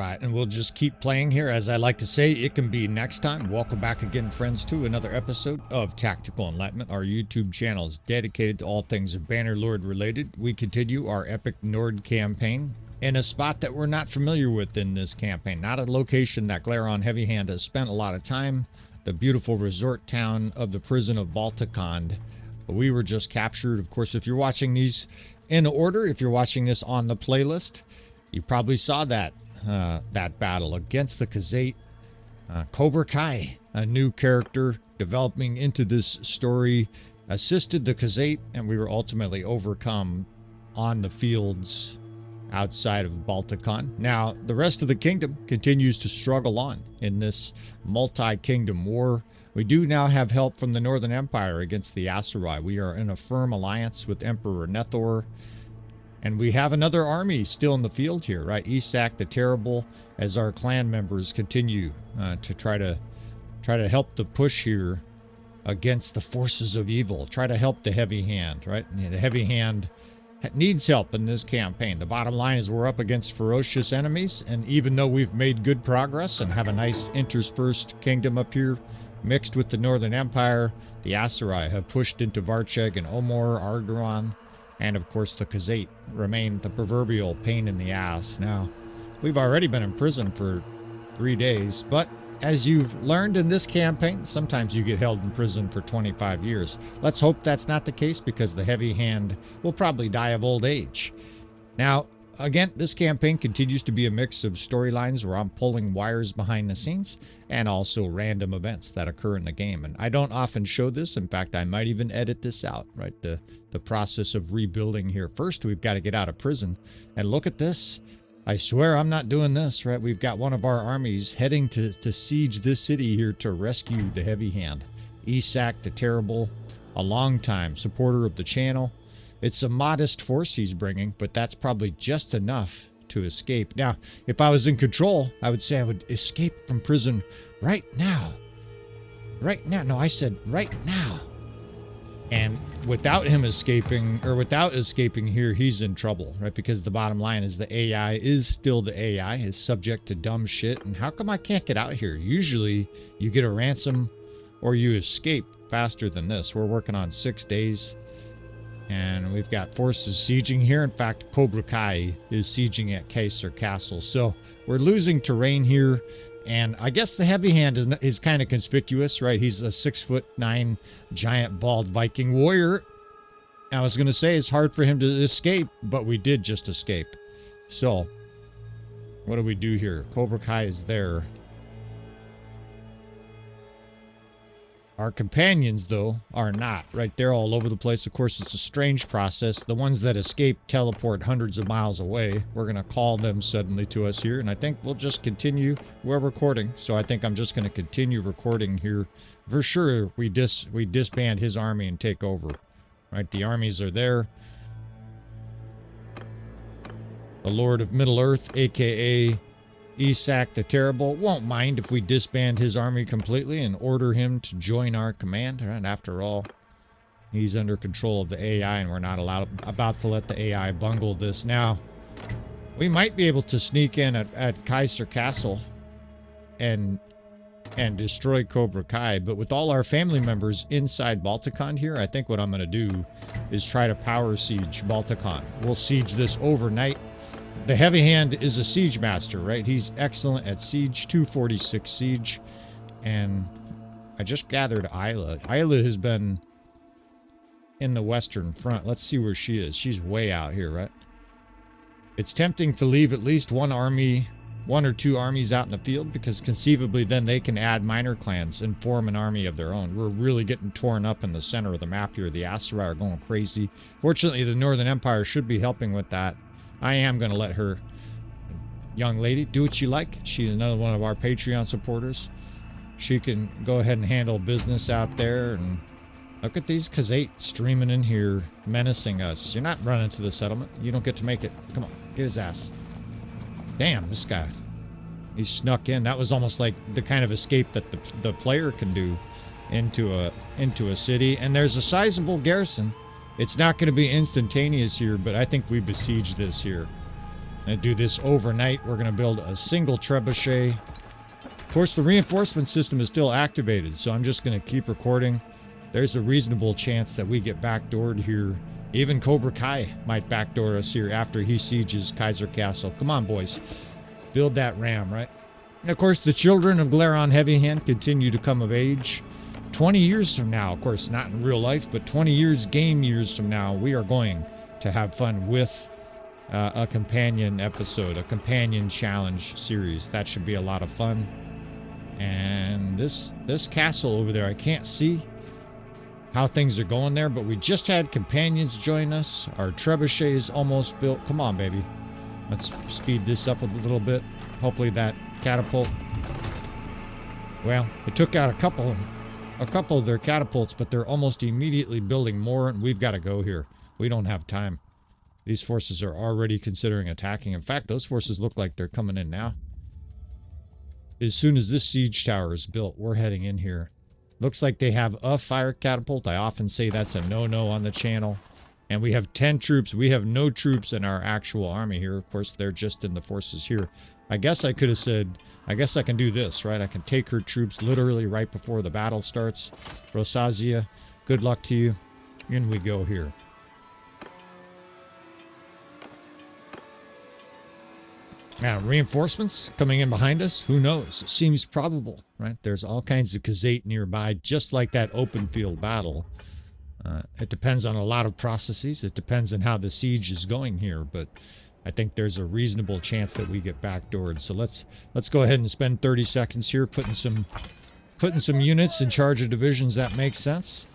right, and we'll just keep playing here. As I like to say, it can be next time. Welcome back again, friends, to another episode of Tactical Enlightenment. Our YouTube channel is dedicated to all things Bannerlord related. We continue our Epic Nord campaign in a spot that we're not familiar with in this campaign. Not a location that Glaron Heavyhand has spent a lot of time. The beautiful resort town of the prison of Baltakhand. We were just captured. Of course, if you're watching these in order, if you're watching this on the playlist, you probably saw that battle against the Khuzait. Cobra Kai, a new character developing into this story, assisted the Khuzait, and we were ultimately overcome on the fields outside of Baltakhand. Now, the rest of the kingdom continues to struggle on in this multi-kingdom war. We do now have help from the Northern Empire against the Aserai. We are in a firm alliance with Emperor Nethor. And we have another army still in the field here, right? Isak the Terrible, as our clan members continue to try to help the push here against the forces of evil. Try to help the Heavy Hand, right? The Heavy Hand needs help in this campaign. The bottom line is we're up against ferocious enemies, and even though we've made good progress and have a nice interspersed kingdom up here, mixed with the Northern Empire, the Aserai have pushed into Varcheg and Omor, Argaron, and of course the Khuzait remain the proverbial pain in the ass. Now, we've already been in prison for 3 days, but as you've learned in this campaign, sometimes you get held in prison for 25 years. Let's hope that's not the case, because the Heavy Hand will probably die of old age. Now, again, this campaign continues to be a mix of storylines where I'm pulling wires behind the scenes and also random events that occur in the game. And I don't often show this. In fact, I might even edit this out, right? The process of rebuilding here. First, we've got to get out of prison. And look at this. I swear I'm not doing this, right? We've got one of our armies heading to siege this city here to rescue the Heavy Hand. Isak the Terrible, a longtime supporter of the channel. It's a modest force he's bringing, but that's probably just enough to escape. Now, if I was in control, I would say I would escape from prison right now. Right now. No, I said right now. And without him escaping, or without escaping here, he's in trouble, right? Because the bottom line is the AI is still the AI, is subject to dumb shit. And how come I can't get out here? Usually you get a ransom or you escape faster than this. We're working on 6 days. And we've got forces sieging here. In fact, Cobra Kai is sieging at Kaiser Castle. So we're losing terrain here. And I guess the Heavy Hand is kind of conspicuous, right? He's a 6'9" giant bald Viking warrior. I was going to say it's hard for him to escape, but we did just escape. So what do we do here? Cobra Kai is there. Our companions, though, are not, right? They're all over the place. Of course, it's a strange process. The ones that escape teleport hundreds of miles away. We're going to call them suddenly to us here, and I think we'll just continue. We're recording, so I think I'm just going to continue recording here. For sure, we disband his army and take over, right? The armies are there. The Lord of Middle-earth, a.k.a. Isak the Terrible, won't mind if we disband his army completely and order him to join our command. And after all, he's under control of the AI, and we're not about to let the AI bungle this. Now, we might be able to sneak in at Kaiser Castle and destroy Cobra Kai, but with all our family members inside Baltakhand here, I think what I'm going to do is try to power siege Baltakhand. We'll siege this overnight. The Heavy Hand is a siege master, right? He's excellent at siege, 246 siege. And I just gathered Isla. Isla has been in the western front. Let's see where she is. She's way out here, right? It's tempting to leave at least one or two armies out in the field, because conceivably then they can add minor clans and form an army of their own. We're really getting torn up in the center of the map here. The Aserai are going crazy. Fortunately, the Northern Empire should be helping with that. I am going to let her, young lady, do what you like. She's another one of our Patreon supporters. She can go ahead and handle business out there. And look at these Khuzait streaming in here, menacing us. You're not running to the settlement. You don't get to make it. Come on, get his ass. Damn, this guy. He snuck in. That was almost like the kind of escape that the player can do into a city. And there's a sizable garrison. It's not going to be instantaneous here, but I think we besiege this here. And do this overnight. We're going to build a single trebuchet. Of course, the reinforcement system is still activated, so I'm just going to keep recording. There's a reasonable chance that we get backdoored here. Even Cobra Kai might backdoor us here after he sieges Kaiser Castle. Come on, boys. Build that ram, right? And of course, the children of Glaron Heavyhand continue to come of age. 20 years from now, of course, not in real life, but 20 years, game years from now, we are going to have fun with a companion episode, a companion challenge series. That should be a lot of fun. And this castle over there, I can't see how things are going there, but we just had companions join us. Our trebuchet is almost built. Come on, baby. Let's speed this up a little bit. Hopefully that catapult. Well, it took out a couple of their catapults, but they're almost immediately building more, and we've got to go here. We don't have time. These forces are already considering attacking. In fact, those forces look like they're coming in now. As soon as this siege tower is built, we're heading in here. Looks like they have a fire catapult. I often say that's a no-no on the channel. And we have 10 troops. We have no troops in our actual army here. Of course, they're just in the forces here. I guess I could have said, I guess I can do this, right? I can take her troops literally right before the battle starts. Rosizer, good luck to you. In we go here. Now, reinforcements coming in behind us? Who knows? It seems probable, right? There's all kinds of Khuzait nearby, just like that open field battle. It depends on a lot of processes. It depends on how the siege is going here, but I think there's a reasonable chance that we get backdoored. So let's go ahead and spend 30 seconds here putting some units in charge of divisions that make sense.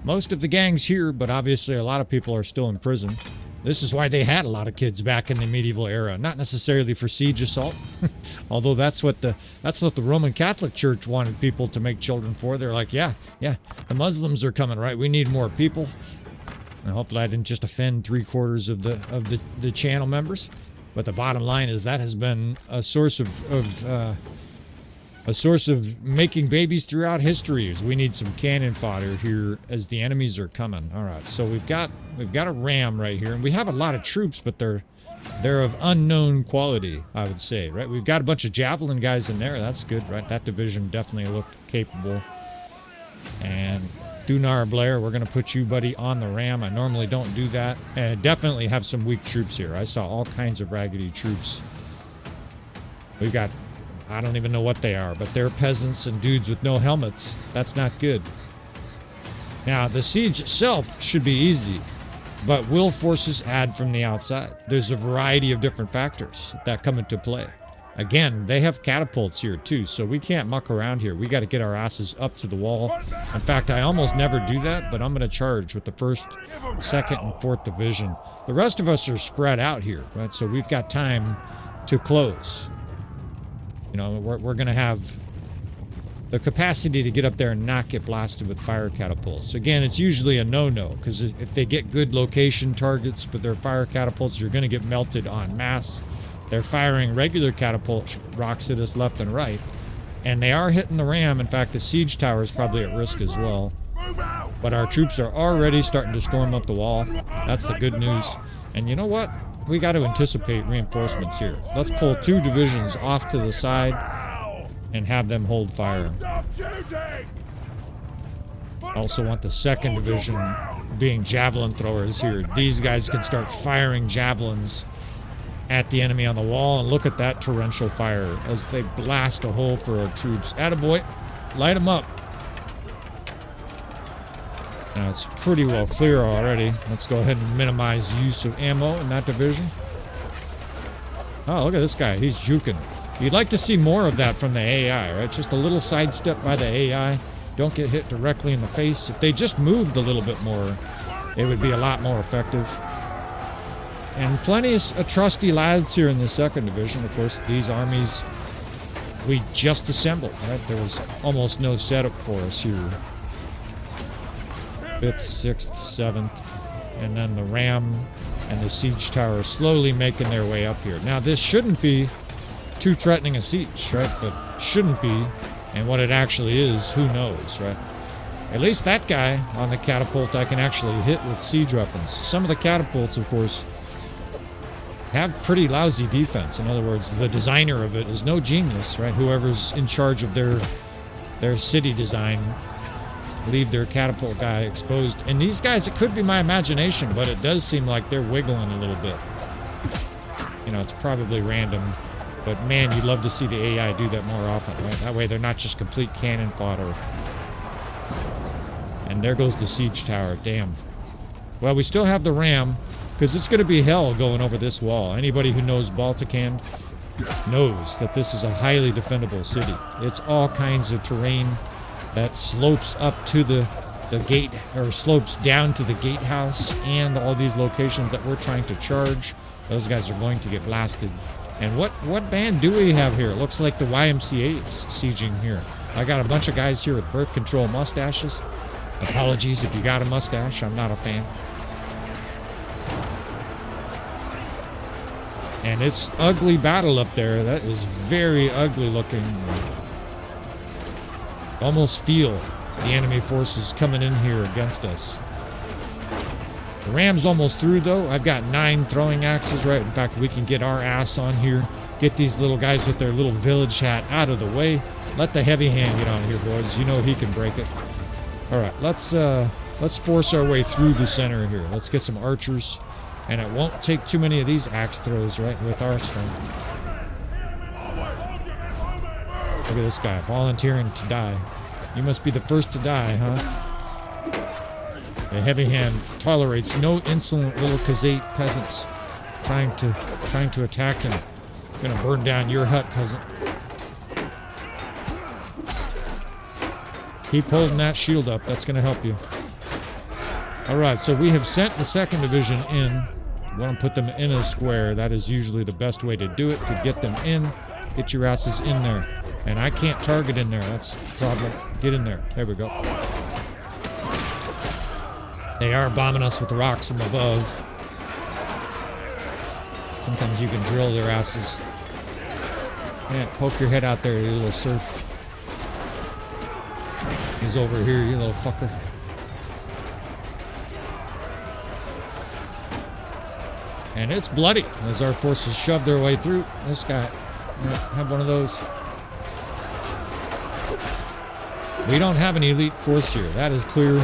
Most of the gang's here, but obviously a lot of people are still in prison. This is why they had a lot of kids back in the medieval era, not necessarily for siege assault, although that's what the Roman Catholic Church wanted people to make children for. They're like, yeah, the Muslims are coming, right? We need more people. And hopefully I didn't just offend 3/4 of the channel members, but the bottom line is that has been a source of making babies throughout history. Is we need some cannon fodder here as the enemies are coming. All right, so we've got a ram right here, and we have a lot of troops, but they're of unknown quality, I would say, right? We've got a bunch of javelin guys in there. That's good, right? That division definitely looked capable. And Dunar Blair, we're going to put you, buddy, on the ram. I normally don't do that. And I definitely have some weak troops here. I saw all kinds of raggedy troops. We've got, I don't even know what they are, but they're peasants and dudes with no helmets. That's not good. Now, the siege itself should be easy, but will forces add from the outside? There's a variety of different factors that come into play. Again, they have catapults here too, so we can't muck around here. We got to get our asses up to the wall. In fact, I almost never do that, but I'm going to charge with the 1st, 2nd, and 4th Division. The rest of us are spread out here, right? So we've got time to close. You know, we're going to have the capacity to get up there and not get blasted with fire catapults. Again, it's usually a no-no, because if they get good location targets for their fire catapults, you're going to get melted en masse. They're firing regular catapult rocks at us left and right, and they are hitting the ram. In fact, the siege tower is probably at risk as well. But our troops are already starting to storm up the wall. That's the good news. And you know what? We got to anticipate reinforcements here. Let's pull 2 divisions off to the side and have them hold fire. I also want the 2nd Division being javelin throwers here. These guys can start firing javelins at the enemy on the wall, and look at that torrential fire as they blast a hole for our troops. Attaboy, light them up. Now it's pretty well clear already. Let's go ahead and minimize use of ammo in that division. Oh, look at this guy. He's juking. You'd like to see more of that from the AI, right? Just a little sidestep by the AI. Don't get hit directly in the face. If they just moved a little bit more, it would be a lot more effective. And plenty of trusty lads here in the 2nd Division. Of course, these armies we just assembled, right? There was almost no setup for us here. 5th, 6th, 7th, and then the ram and the siege tower slowly making their way up here. Now, this shouldn't be too threatening a siege, right? But shouldn't be. And what it actually is, who knows, right? At least that guy on the catapult I can actually hit with siege weapons. Some of the catapults, of course, have pretty lousy defense. In other words, the designer of it is no genius, right? Whoever's in charge of their city design, leave their catapult guy exposed. And these guys, it could be my imagination, but it does seem like they're wiggling a little bit. You know, it's probably random, but man, you'd love to see the AI do that more often, right? That way they're not just complete cannon fodder. And there goes the siege tower, damn. Well, we still have the ram, because it's going to be hell going over this wall. Anybody who knows Baltakhand knows that this is a highly defendable city. It's all kinds of terrain that slopes up to the gate, or slopes down to the gatehouse, and all these locations that we're trying to charge. Those guys are going to get blasted. And what band do we have here? It looks like the YMCA is sieging here. I got a bunch of guys here with birth control mustaches. Apologies if you got a mustache. I'm not a fan. And it's ugly battle up there. That is very ugly looking. Almost feel the enemy forces coming in here against us. The ram's almost through though. I've got 9 throwing axes, right? In fact, we can get our ass on here. Get these little guys with their little village hat out of the way. Let the heavy hand get on here, boys. You know he can break it. All right, let's force our way through the center here. Let's get some archers. And it won't take too many of these axe throws, right, with our strength. Look at this guy, volunteering to die. You must be the first to die, huh? The heavy hand tolerates no insolent little Khuzait peasants trying to attack him. I'm gonna burn down your hut, peasant. Keep holding that shield up. That's gonna help you. All right, so we have sent the 2nd Division in. We want to put them in a square. That is usually the best way to do it, to get them in. Get your asses in there. And I can't target in there. That's the problem. Get in there. There we go. They are bombing us with rocks from above. Sometimes you can drill their asses. Yeah, poke your head out there, you little surf. He's over here, you little fucker. And it's bloody as our forces shove their way through. This guy, have one of those. We don't have an elite force here. That is clear.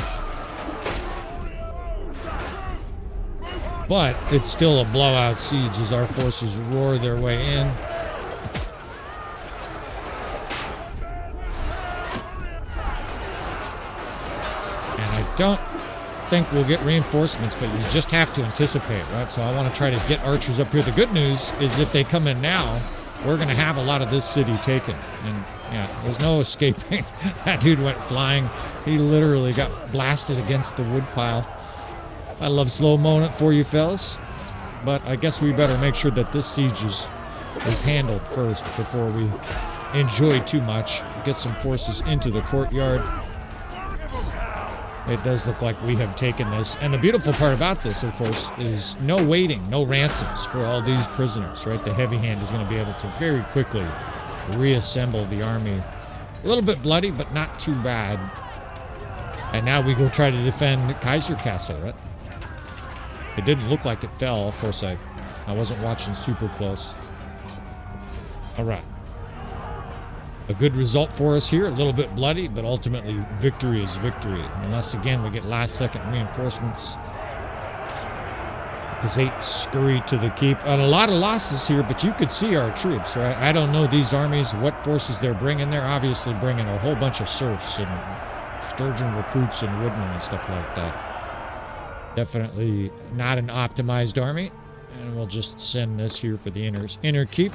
But it's still a blowout siege as our forces roar their way in. And I don't think we'll get reinforcements, but you just have to anticipate, right? So I want to try to get archers up here. The good news is if they come in now, we're going to have a lot of this city taken. And yeah, there's no escaping. That dude went flying. He literally got blasted against the wood pile. I love slow-moing it for you fellas, but I guess we better make sure that this siege is handled first before we enjoy too much. Get some forces into the courtyard. It does look like we have taken this. And the beautiful part about this, of course, is no waiting, no ransoms for all these prisoners, right? The heavy hand is going to be able to very quickly reassemble the army. A little bit bloody, but not too bad. And now we go try to defend Kaiser Castle, right? It didn't look like it fell. Of course, I wasn't watching super close. All right. A good result for us here. A little bit bloody, but ultimately victory is victory. Unless, again, we get last-second reinforcements. Khuzait scurry to the keep. And a lot of losses here, but you could see our troops, right? I don't know these armies, what forces they're bringing. They're obviously bringing a whole bunch of serfs and sturgeon recruits and woodmen and stuff like that. Definitely not an optimized army. And we'll just send this here for the inner keep.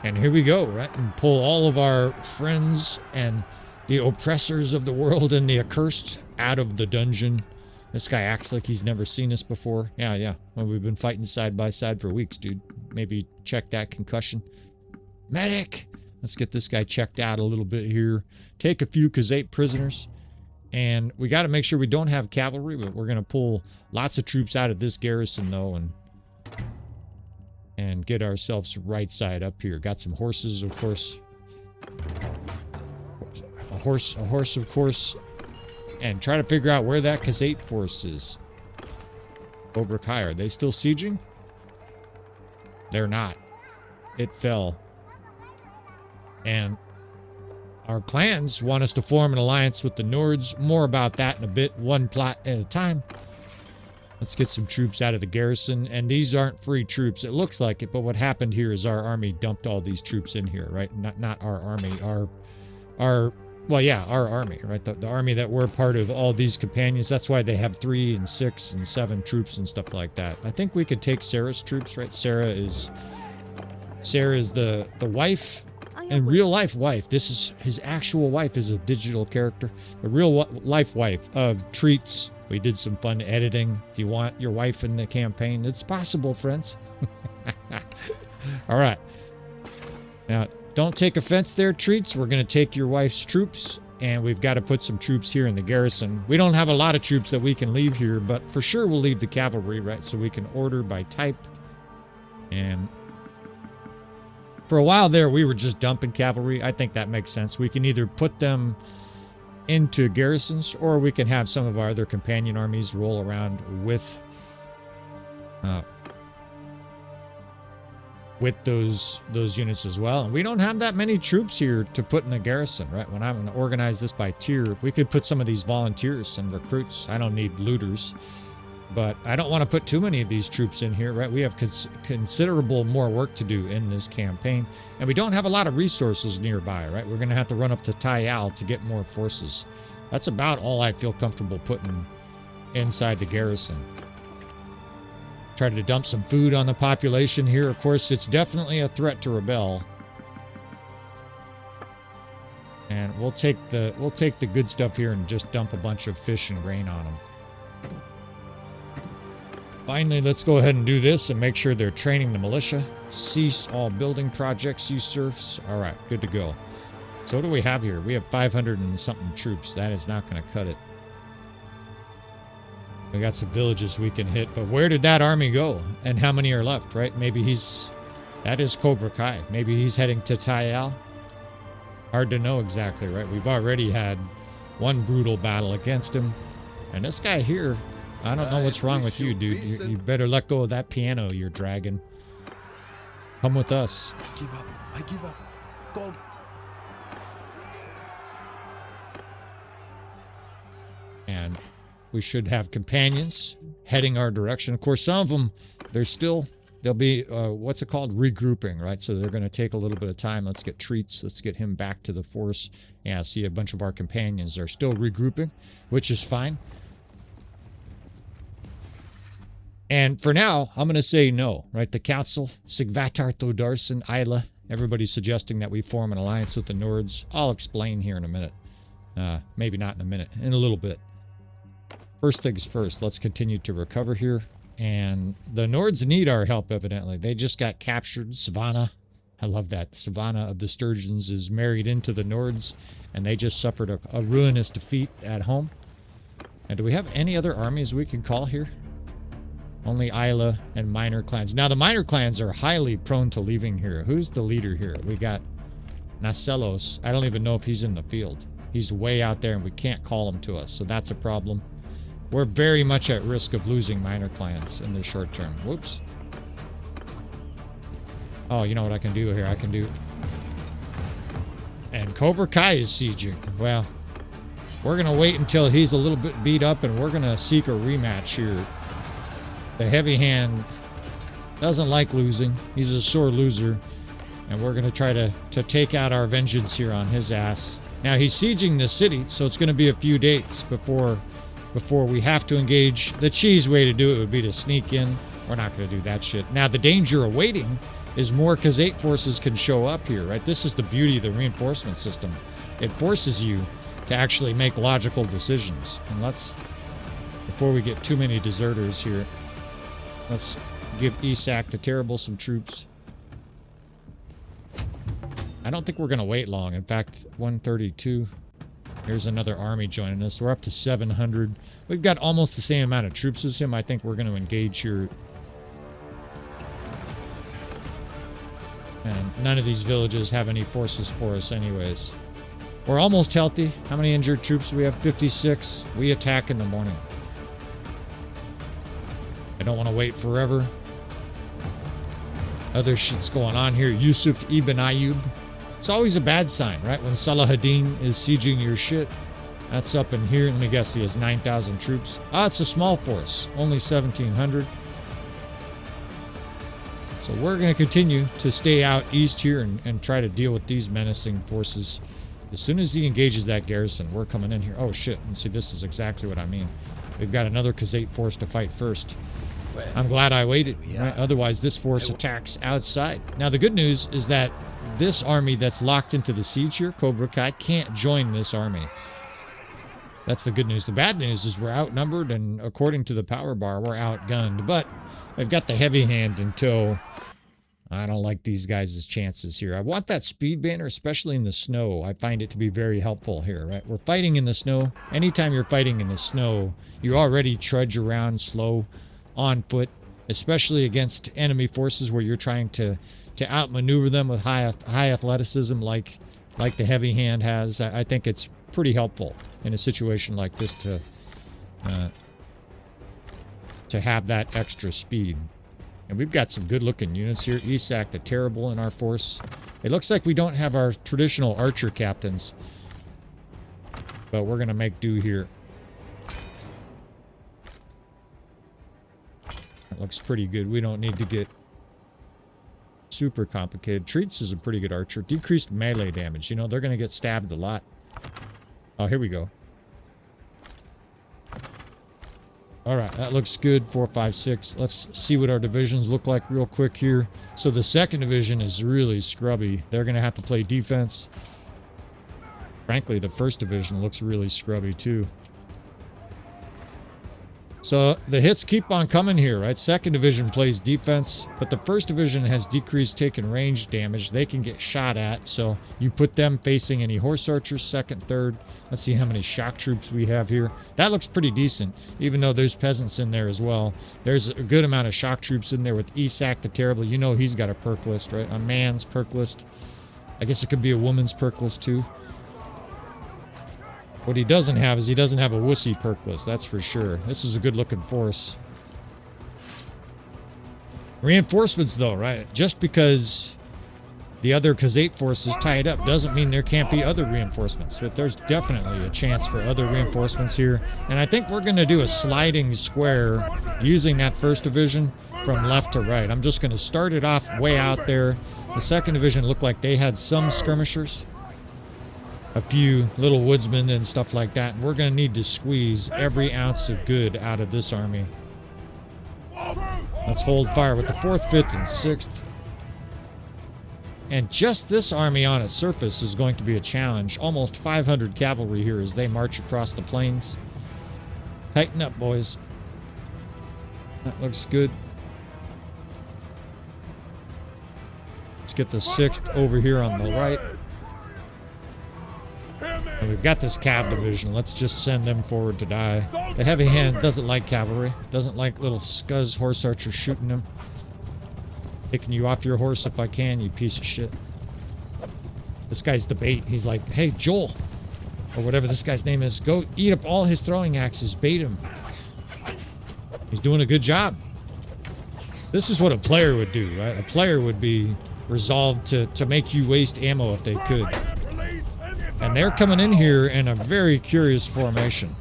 And here we go, right? And pull all of our friends and the oppressors of the world and the accursed out of the dungeon. This guy acts like he's never seen us before. Yeah. Well, we've been fighting side by side for weeks, dude. Maybe check that concussion. Medic! Let's get this guy checked out a little bit here. Take a few Khuzait prisoners. And we got to make sure we don't have cavalry, but we're going to pull lots of troops out of this garrison, though, and get ourselves right side up here. Got some horses, of course. A horse, of course. And try to figure out where that Khuzait force is. Cobra Kai, are they still sieging? They're not. It fell. And our clans want us to form an alliance with the Nords. More about that in a bit, one plot at a time. Let's get some troops out of the garrison. And these aren't free troops. It looks like it, but what happened here is our army dumped all these troops in here, right? Not our army, our army, right? The army that we're part of, all these companions. That's why they have 3 and 6 and 7 troops and stuff like that. I think we could take Sarah's troops, right? Sarah is the wife, and real life wife. This is his actual wife, is a digital character. The real life wife of Treats. We did some fun editing. Do you want your wife in the campaign? It's possible, friends. All right. Now, don't take offense there, Treats. We're going to take your wife's troops, and we've got to put some troops here in the garrison. We don't have a lot of troops that we can leave here, but for sure we'll leave the cavalry, right? So we can order by type. And for a while there, we were just dumping cavalry. I think that makes sense. We can either put them into garrisons, or we can have some of our other companion armies roll around with those units as well. And we don't have that many troops here to put in the garrison, right? When I'm going to organize this by tier, we could put some of these volunteers and recruits. I don't need looters, but I don't want to put too many of these troops in here, right? We have considerable more work to do in this campaign, and we don't have a lot of resources nearby, right? We're going to have to run up to Tayal to get more forces. That's about all I feel comfortable putting inside the garrison. Try to dump some food on the population here. Of course, it's definitely a threat to rebel. And we'll take the good stuff here and just dump a bunch of fish and grain on them. Finally, let's go ahead and do this and make sure they're training the militia. Cease all building projects, you serfs. All right, good to go. So what do we have here? We have 500 and something troops. That is not going to cut it. We got some villages we can hit, but where did that army go? And how many are left, right? Maybe that is Cobra Kai. Maybe he's heading to Tayal. Hard to know exactly, right? We've already had one brutal battle against him. And this guy here, I don't know what's wrong with you, dude. You better let go of that piano you're dragging. Come with us. I give up. I give up. Go. And we should have companions heading our direction. Of course, some of them, they'll be, what's it called? Regrouping, right? So they're going to take a little bit of time. Let's get Treats. Let's get him back to the force. Yeah, see, a bunch of our companions are still regrouping, which is fine. And for now, I'm going to say no, right? The council, Sigvatar, Thodarson, Isla, everybody's suggesting that we form an alliance with the Nords. I'll explain here in a minute. Maybe not in a minute, in a little bit. First things first, let's continue to recover here. And the Nords need our help, evidently. They just got captured. Savannah, I love that. Savannah of the Sturgeons is married into the Nords, and they just suffered a ruinous defeat at home. And do we have any other armies we can call here? Only Isla and minor clans. Now, the minor clans are highly prone to leaving here. Who's the leader here? We got Naselos. I don't even know if he's in the field. He's way out there, and we can't call him to us, so that's a problem. We're very much at risk of losing minor clans in the short term. Whoops. Oh, you know what I can do here? I can do... And Cobra Kai is sieging. Well, we're going to wait until he's a little bit beat up, and we're going to seek a rematch here. The Heavyhand doesn't like losing. He's a sore loser. And we're going to try to take out our vengeance here on his ass. Now, he's sieging the city, so it's going to be a few days before we have to engage. The cheese way to do it would be to sneak in. We're not going to do that shit. Now, the danger awaiting is more Khuzait forces can show up here, right? This is the beauty of the reinforcement system. It forces you to actually make logical decisions. And before we get too many deserters here, let's give Isak the Terrible some troops. I don't think we're going to wait long. In fact, 132. Here's another army joining us. We're up to 700. We've got almost the same amount of troops as him. I think we're going to engage here. And none of these villages have any forces for us anyways. We're almost healthy. How many injured troops do we have? 56. We attack in the morning. I don't want to wait forever. Other shit's going on here. Yusuf Ibn Ayyub. It's always a bad sign, right? When Salahuddin is sieging your shit. That's up in here. Let me guess, he has 9,000 troops. Ah, it's a small force. Only 1,700. So we're going to continue to stay out east here and try to deal with these menacing forces. As soon as he engages that garrison, we're coming in here. Oh, shit. And see, this is exactly what I mean. We've got another Khuzait force to fight first. I'm glad I waited. Right? Otherwise, this force attacks outside. Now, the good news is that this army that's locked into the siege here, Cobra Kai, can't join this army. That's the good news. The bad news is we're outnumbered, and according to the power bar, we're outgunned. But I've got the heavy hand in tow. I don't like these guys' chances here. I want that speed banner, especially in the snow. I find it to be very helpful here, right? We're fighting in the snow. Anytime you're fighting in the snow, you already trudge around slow on foot, especially against enemy forces where you're trying to outmaneuver them with high athleticism like the heavy hand has. I think it's pretty helpful in a situation like this to have that extra speed. And we've got some good-looking units here. Isak the Terrible in our force. It looks like we don't have our traditional archer captains, but we're going to make do here. That looks pretty good. We don't need to get super complicated. Treats is a pretty good archer. Decreased melee damage. You know, they're going to get stabbed a lot. Oh, here we go. All right, that looks good. 4, 5, 6. Let's see what our divisions look like real quick here. So the second division is really scrubby. They're going to have to play defense. Frankly, the first division looks really scrubby too. So the hits keep on coming here, right? Second division plays defense, but the first division has decreased taken range damage. They can get shot at, so you put them facing any horse archers, second, third. Let's see how many shock troops we have here. That looks pretty decent, even though there's peasants in there as well. There's a good amount of shock troops in there with Isak the Terrible. You know he's got a perk list, right? A man's perk list. I guess it could be a woman's perk list too. What he doesn't have is he doesn't have a wussy perk list, that's for sure. This is a good-looking force. Reinforcements, though, right? Just because the other Khuzait force is tied up doesn't mean there can't be other reinforcements. But there's definitely a chance for other reinforcements here. And I think we're going to do a sliding square using that first division from left to right. I'm just going to start it off way out there. The second division looked like they had some skirmishers. A few little woodsmen and stuff like that. We're going to need to squeeze every ounce of good out of this army. Let's hold fire with the 4th, 5th, and 6th. And just this army on its surface is going to be a challenge. Almost 500 cavalry here as they march across the plains. Tighten up, boys. That looks good. Let's get the 6th over here on the right. And we've got this cav division. Let's just send them forward to die. The heavy hand doesn't like cavalry. Doesn't like little scuzz horse archers shooting them. Taking you off your horse if I can, you piece of shit. This guy's the bait. He's like, hey, Joel, or whatever this guy's name is, go eat up all his throwing axes. Bait him. He's doing a good job. This is what a player would do, right? A player would be resolved to make you waste ammo if they could. And they're coming in here in a very curious formation.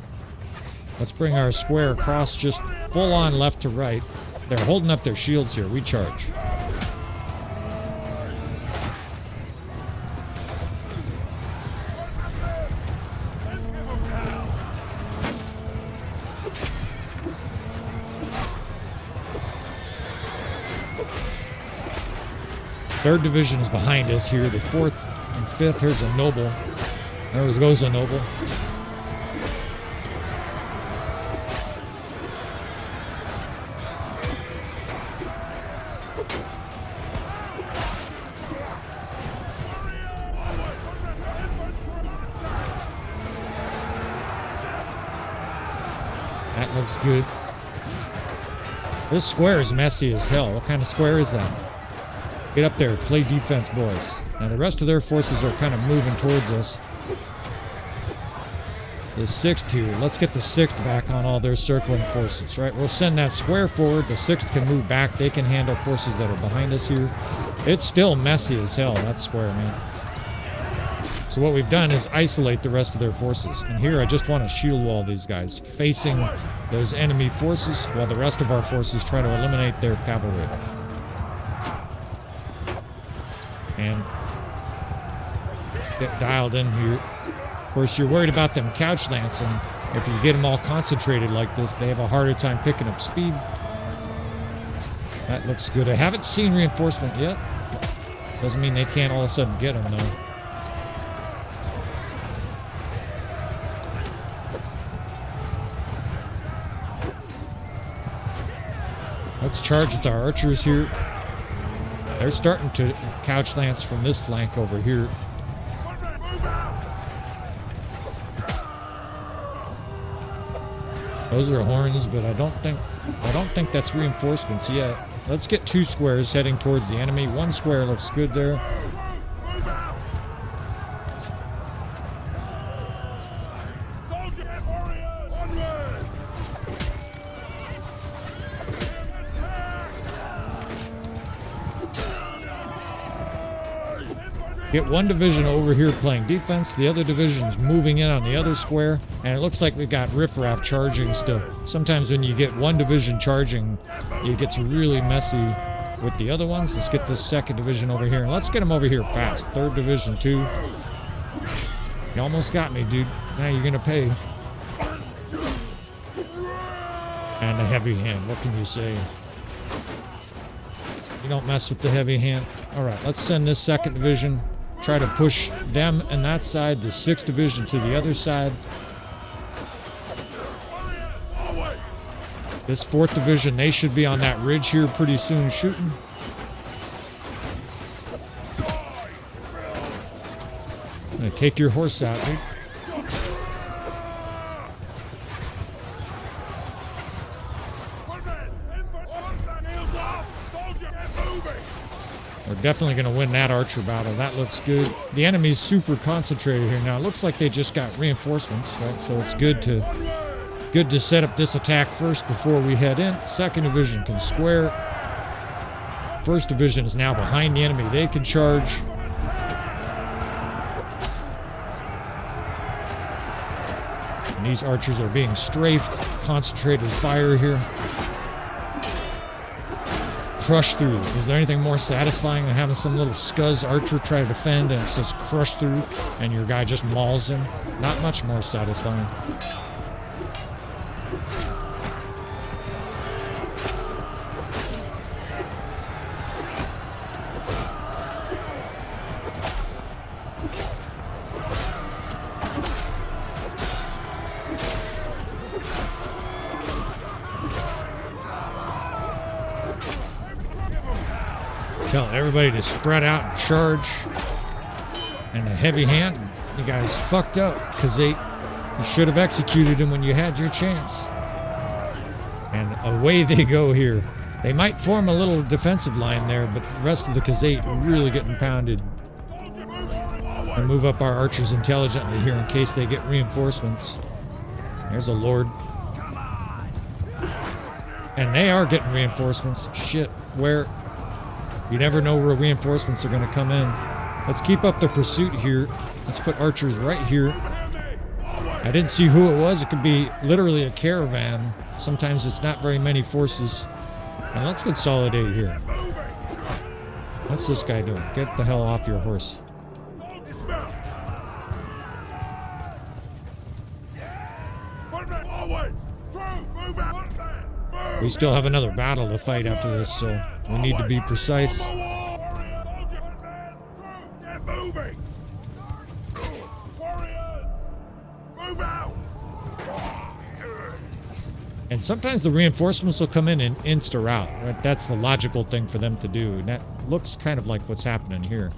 Let's bring our square across just full on left to right. They're holding up their shields here. We charge. Third division is behind us here. The 4th and 5th. Here's a noble. There goes a noble. That looks good. This square is messy as hell. What kind of square is that? Get up there. Play defense, boys. Now the rest of their forces are kind of moving towards us. The 6th here. Let's get the 6th back on all their circling forces, right? We'll send that square forward. The 6th can move back. They can handle forces that are behind us here. It's still messy as hell, that square, man. So what we've done is isolate the rest of their forces. And here I just want to shield wall these guys, facing those enemy forces, while the rest of our forces try to eliminate their cavalry. And get dialed in here. Of course, you're worried about them couch lancing. If you get them all concentrated like this, they have a harder time picking up speed. That looks good. I haven't seen reinforcement yet. Doesn't mean they can't all of a sudden get them, though. Let's charge with our archers here. They're starting to couch lance from this flank over here. Those are horns, but I don't think that's reinforcements yet. Let's get 2 squares heading towards the enemy. 1 square looks good there. Get 1 division over here playing defense. The other division's moving in on the other square. And it looks like we've got riffraff charging still. Sometimes when you get 1 division charging, it gets really messy with the other ones. Let's get this 2nd division over here. And let's get them over here fast. 3rd division too. You almost got me, dude. Now you're going to pay. And a heavy hand. What can you say? You don't mess with the heavy hand. All right, let's send this 2nd division. Try to push them and that side, the 6th division to the other side. This 4th division, they should be on that ridge here pretty soon shooting. I'm gonna take your horse out, dude. We're definitely going to win that archer battle. That looks good. The enemy's super concentrated here now. It looks like they just got reinforcements, right? So it's good to set up this attack first before we head in. 2nd division can square. 1st division is now behind the enemy. They can charge. And these archers are being strafed. Concentrated fire here. Crush through. Is there anything more satisfying than having some little scuzz archer try to defend and it says crush through and your guy just mauls him? Not much more satisfying. Tell everybody to spread out and charge. And a heavy hand. You guys fucked up, Khuzait. You should have executed him when you had your chance. And away they go here. They might form a little defensive line there, but the rest of the Khuzait are really getting pounded. And move up our archers intelligently here in case they get reinforcements. There's a lord. And they are getting reinforcements. Shit, where? You never know where reinforcements are going to come in. Let's keep up the pursuit here. Let's put archers right here. I didn't see who it was. It could be literally a caravan. Sometimes it's not very many forces. And let's consolidate here. What's this guy doing? Get the hell off your horse. We still have another battle to fight after this, so we need to be precise. And sometimes the reinforcements will come in and insta-route, right? That's the logical thing for them to do, and that looks kind of like what's happening here.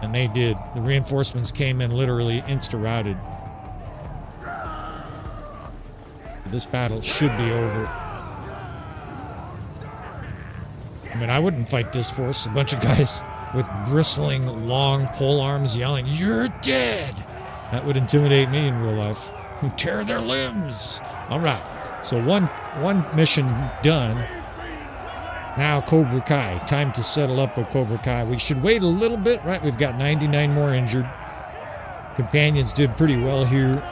And they did. The reinforcements came in literally insta-routed. This battle should be over. I mean, I wouldn't fight this force. A bunch of guys with bristling, long pole arms yelling, "You're dead!" That would intimidate me in real life. Tear their limbs! Alright, so one mission done. Now Cobra Kai. Time to settle up with Cobra Kai. We should wait a little bit, right? We've got 99 more injured. Companions did pretty well here.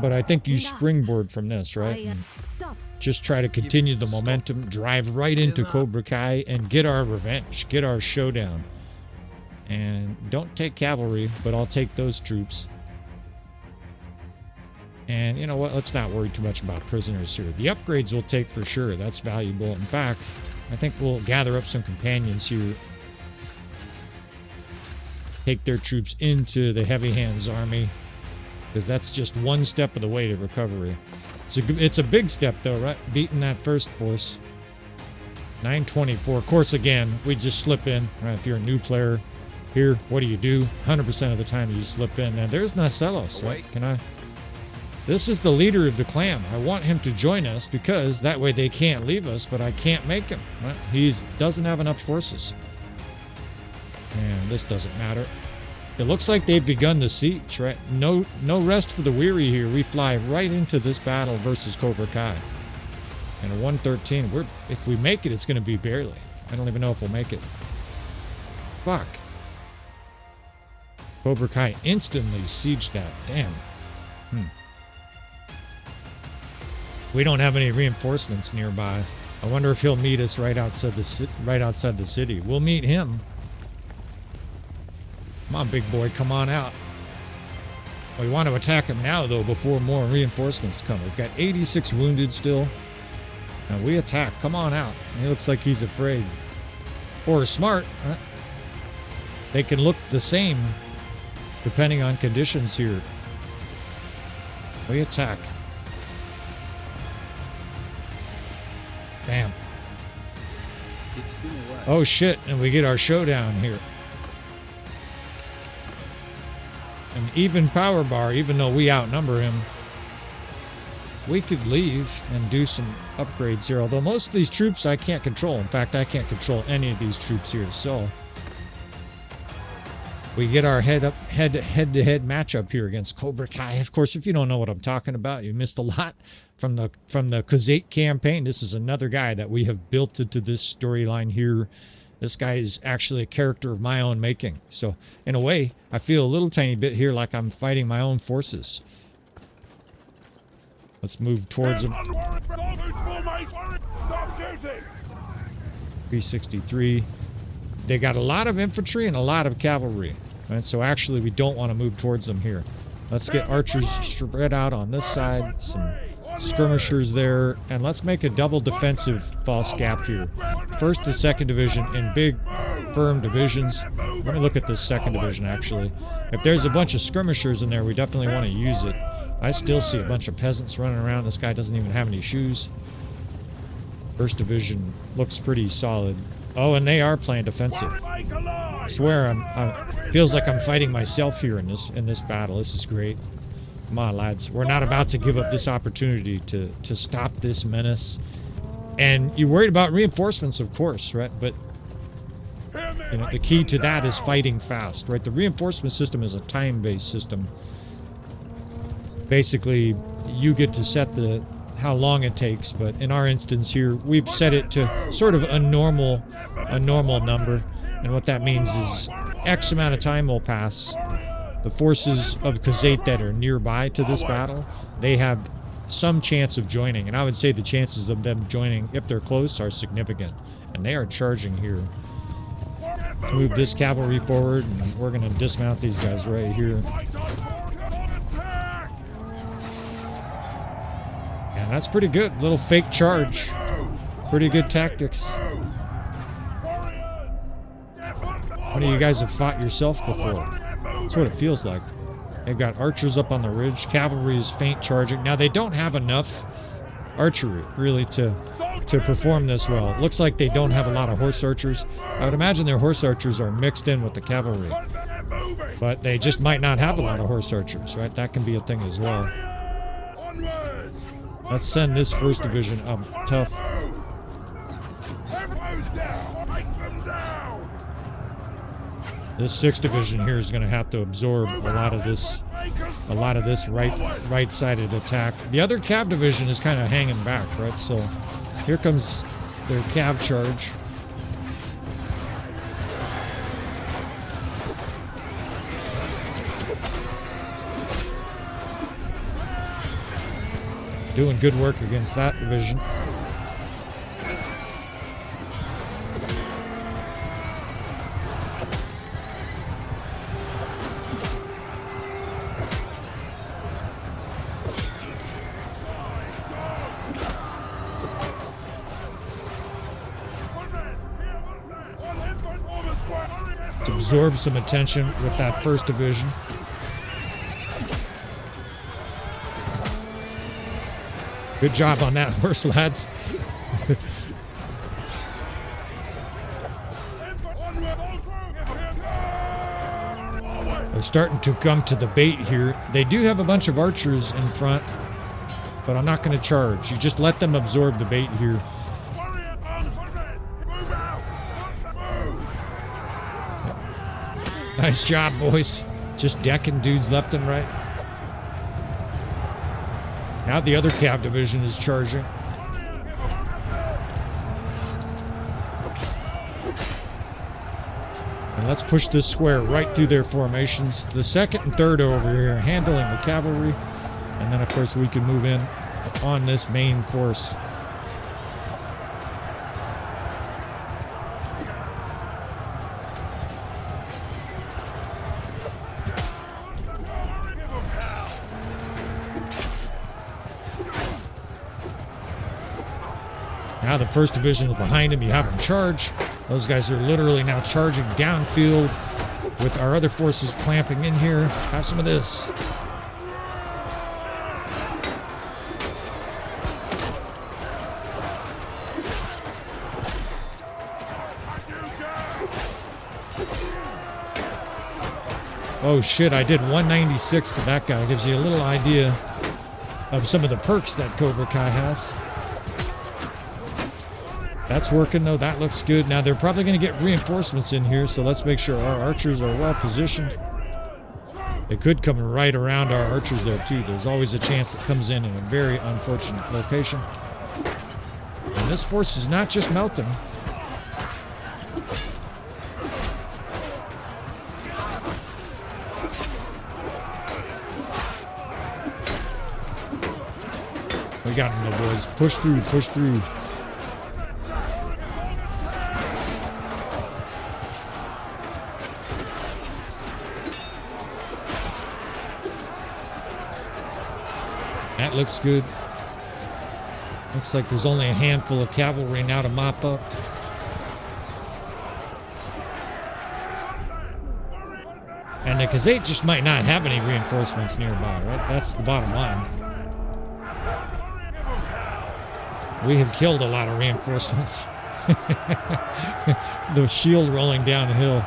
But I think you springboard from this, right? And just try to continue the momentum, drive right into Cobra Kai, and get our revenge, get our showdown. And don't take cavalry, but I'll take those troops. And you know what? Let's not worry too much about prisoners here. The upgrades we'll take for sure. That's valuable. In fact, I think we'll gather up some companions here. Take their troops into the Heavy Hands army. Because that's just one step of the way to recovery. It's a big step though, right? Beating that first force. 924. Of course, again, we just slip in. Right? If you're a new player here, what do? 100% of the time you slip in. Now there's Naselos, right? Can I? This is the leader of the clan. I want him to join us because that way they can't leave us, but I can't make him. Right? He doesn't have enough forces. And this doesn't matter. It looks like they've begun the siege, right? No rest for the weary here. We fly right into this battle versus Cobra Kai. And a 113. If we make it, it's going to be barely. I don't even know if we'll make it. Fuck. Cobra Kai instantly sieged that. Damn. We don't have any reinforcements nearby. I wonder if he'll meet us right outside the city. We'll meet him. Come on, big boy, come on out. We want to attack him now, though, before more reinforcements come. We've got 86 wounded still. Now we attack. Come on out. He looks like he's afraid. Or smart. Huh? They can look the same depending on conditions here. We attack. Bam. It's been a while. Oh, shit. And we get our showdown here. An even power bar, even though we outnumber him. We could leave and do some upgrades here, although most of these troops I can't control. In fact, I can't control any of these troops here, so we get our head-to-head matchup here against Cobra Kai. Of course, if you don't know what I'm talking about, you missed a lot from the Khuzait campaign. This is another guy that we have built into this storyline here. This guy is actually a character of my own making. So, in a way, I feel a little tiny bit here like I'm fighting my own forces. Let's move towards him. 363. They got a lot of infantry and a lot of cavalry. Right? So actually, we don't want to move towards them here. Let's get archers spread out on this side. Some skirmishers there. And let's make a double defensive false gap here. First and second division in big, firm divisions. Let me look at this second division, actually. If there's a bunch of skirmishers in there, we definitely want to use it. I still see a bunch of peasants running around. This guy doesn't even have any shoes. First division looks pretty solid. Oh, and they are playing defensive. I swear, feels like I'm fighting myself here in this battle. This is great. Come on, lads. We're not about to give up this opportunity to stop this menace. And you're worried about reinforcements, of course, right? But you know, the key to that is fighting fast, right? The reinforcement system is a time-based system. Basically, you get to set how long it takes, but in our instance here, we've set it to sort of a normal number. And what that means is X amount of time will pass. The forces of Khuzait that are nearby to this battle, they have some chance of joining. And I would say the chances of them joining, if they're close, are significant. And they are charging here. Move this cavalry forward, and we're going to dismount these guys right here. And that's pretty good. Little fake charge. Pretty good tactics. One of you guys have fought yourself before. That's what it feels like. They've got archers up on the ridge. Cavalry is feint charging. Now, they don't have enough archery, really, to perform this well. It looks like they don't have a lot of horse archers. I would imagine their horse archers are mixed in with the cavalry. But they just might not have a lot of horse archers, right? That can be a thing as well. Let's send this 1st Division up tough. This 6th Division here is going to have to absorb a lot of this right-sided attack. The other Cav Division is kind of hanging back, right? So here comes their Cav charge. Doing good work against that division. To absorb some attention with that 1st Division. Good job on that horse, lads. They're starting to come to the bait here. They do have a bunch of archers in front, but I'm not going to charge. You just let them absorb the bait here. Nice job, boys. Just decking dudes left and right. Now the other Cav Division is charging. And let's push this square right through their formations. The 2nd and 3rd over here handling the cavalry. And then, of course, we can move in on this main force. Now the 1st Division is behind him. You have them charge. Those guys are literally now charging downfield with our other forces clamping in here. Have some of this. Oh shit, I did 196 to that guy. Gives you a little idea of some of the perks that Cobra Kai has. That's working though, that looks good. Now they're probably going to get reinforcements in here, so let's make sure our archers are well positioned. They could come right around our archers there too. There's always a chance it comes in a very unfortunate location. And this force is not just melting. We got him though, boys. Push through, push through. That looks good. Looks like there's only a handful of cavalry now to mop up. And the Khuzait just might not have any reinforcements nearby, right? That's the bottom line. We have killed a lot of reinforcements. The shield rolling down the hill.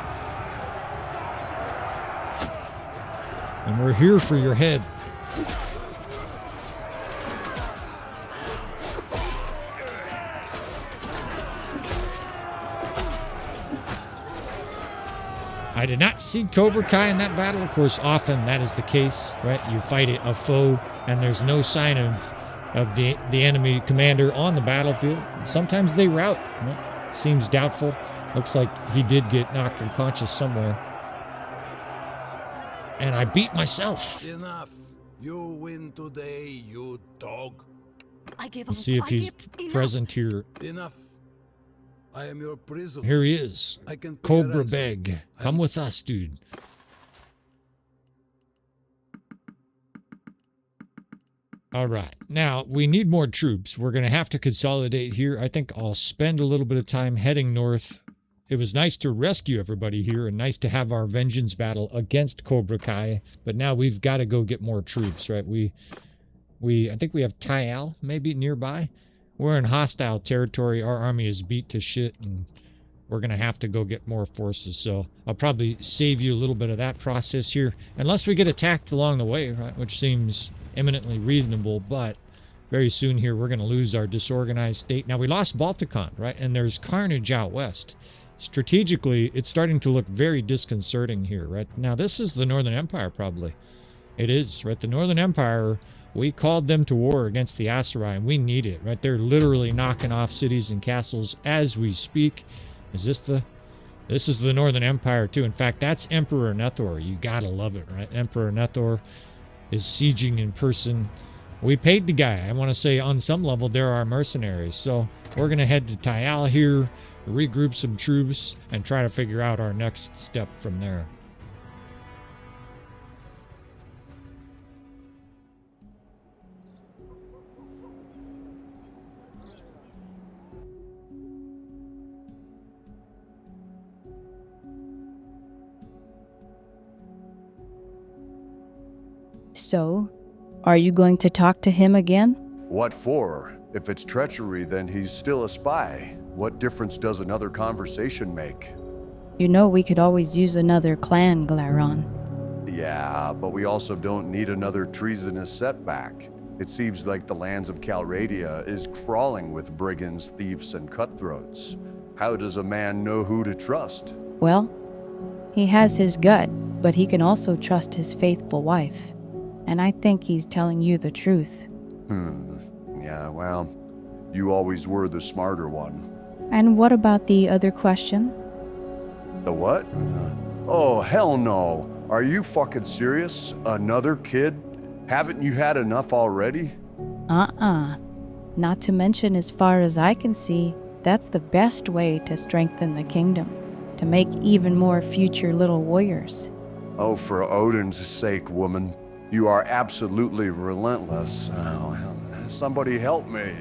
And we're here for your head. I did not see Cobra Kai in that battle. Of course, often that is the case, right? You fight a foe and there's no sign of the enemy commander on the battlefield. Sometimes they rout. Right? Seems doubtful. Looks like he did get knocked unconscious somewhere. And I beat myself. Enough. You win today, you dog. Let's see if he's present here. Enough. I am your prisoner. Here he is. I can pay Cobra ransom. Beg. Come with us, dude. All right. Now, we need more troops. We're going to have to consolidate here. I think I'll spend a little bit of time heading north. It was nice to rescue everybody here and nice to have our vengeance battle against Cobra Kai. But now we've got to go get more troops, right? I think we have Tyal maybe nearby. We're in hostile territory. Our army is beat to shit, and we're going to have to go get more forces. So I'll probably save you a little bit of that process here, unless we get attacked along the way, right? Which seems eminently reasonable, but very soon here we're going to lose our disorganized state. Now we lost Baltakhand, right? And there's carnage out west. Strategically, it's starting to look very disconcerting here, right? Now this is the Northern Empire, probably. It is, right? The Northern Empire, we called them to war against the Aserai, and we need it, right? They're literally knocking off cities and castles as we speak. Is this the... This is the Northern Empire, too. In fact, that's Emperor Nethor. You gotta love it, right? Emperor Nethor is sieging in person. We paid the guy. I want to say on some level, there are mercenaries. So we're going to head to Tayal here, regroup some troops, and try to figure out our next step from there. So, are you going to talk to him again? What for? If it's treachery, then he's still a spy. What difference does another conversation make? You know we could always use another clan, Glaron. Yeah, but we also don't need another treasonous setback. It seems like the lands of Calradia is crawling with brigands, thieves, and cutthroats. How does a man know who to trust? Well, he has his gut, but he can also trust his faithful wife. And I think he's telling you the truth. Yeah, well, you always were the smarter one. And what about the other question? The what? Oh, hell no. Are you fucking serious? Another kid? Haven't you had enough already? Not to mention, as far as I can see, that's the best way to strengthen the kingdom. To make even more future little warriors. Oh, for Odin's sake, woman. You are absolutely relentless. Oh, somebody help me.